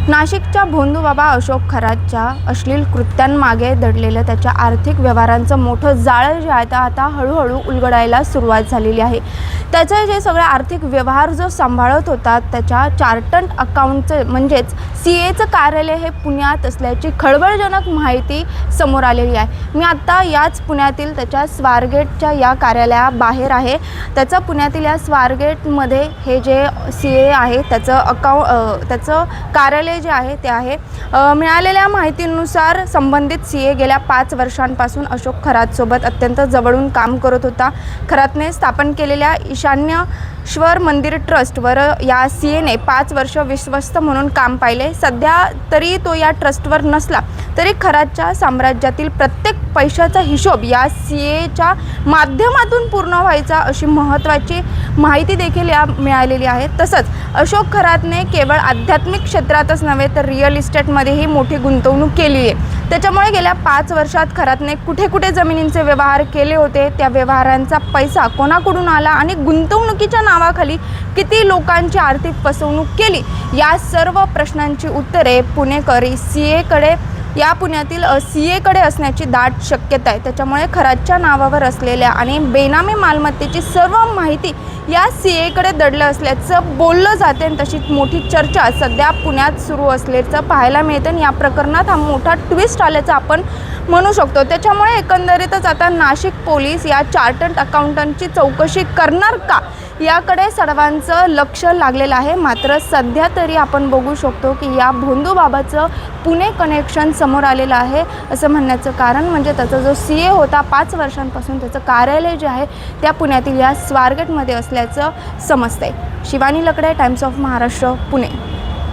नाशिकच्या भोंदूबाबा अशोक खरातच्या अश्लील कृत्यांमागे दडलेलं त्याच्या आर्थिक व्यवहारांचं मोठं जाळं जे आहे ते आता हळूहळू उलगडायला सुरुवात झालेली आहे। त्याचे जे सगळे आर्थिक व्यवहार जो सांभाळत होता त्याच्या चार्टर्ड अकाउंटचं म्हणजेच CAचं कार्यालय हे पुण्यात असल्याची खळबळजनक माहिती समोर आलेली आहे। मी आता याच पुण्यातील त्याच्या स्वारगेटच्या या कार्यालयाबाहेर आहे। त्याचं पुण्यातील या स्वारगेटमध्ये हे जे CA आहे त्याचं कार्यालय जे आहे ते आहे। मिळालेल्या माहितीनुसार संबंधित CA गेल्या 5 वर्षांपासून अशोक खरातसोबत अत्यंत जवळून काम करत होता। खरातने स्थापन केलेल्या ईशान्येश्वर मंदिर ट्रस्टवर या CAने 5 वर्ष विश्वस्त म्हणून काम पाहिले। सध्या तरी तो या ट्रस्टवर नसला तरी खरातच्या साम्राज्यातील प्रत्येक पैशाचा हिशोब या CAच्या माध्यमातून पूर्ण व्हायचा अशी महत्त्वाची माहिती देखील या मिळालेली आहे। तसंच अशोक खरातने केवळ आध्यात्मिक क्षेत्रातच नव्हे तर रिअल इस्टेटमध्येही मोठी गुंतवणूक केली आहे। त्याच्यामुळे गेल्या 5 वर्षात खरातने कुठे कुठे जमिनींचे व्यवहार केले होते, त्या व्यवहारांचा पैसा कोणाकडून आला आणि गुंतवणुकीच्या नावाखाली किती लोकांची आर्थिक फसवणूक केली, या सर्व प्रश्नांची उत्तरे पुणेकरी या पुण्यातील CAकडे असण्याची दाट शक्यता आहे। त्याच्यामुळे खरातच्या नावावर असलेल्या आणि बेनामी मालमत्तेची सर्व माहिती या CAकडे दडलं असल्याचं बोललं जाते आणि तशीच मोठी चर्चा सध्या पुण्यात सुरू असल्याचं पाहायला मिळतं आणि या प्रकरणात हा मोठा ट्विस्ट आल्याचं आपण म्हणू शकतो। त्याच्यामुळे एकंदरीतच आता नाशिक पोलीस या चार्टर्ड अकाउंटंटची चौकशी करणार का याकडे सर्वांचं लक्ष लागलेलं आहे। मात्र सध्या तरी आपण बघू शकतो की या भोंदूबाबाचं पुणे कनेक्शन समोर आलेलं आहे असं म्हणण्याचं कारण म्हणजे त्याचा जो CA होता 5 वर्षांपासून त्याचं कार्यालय जे आहे त्या पुण्यातील या स्वारगेटमध्ये असल्याचं समजतंय। शिवानी लकडे, टाइम्स ऑफ महाराष्ट्र, पुणे।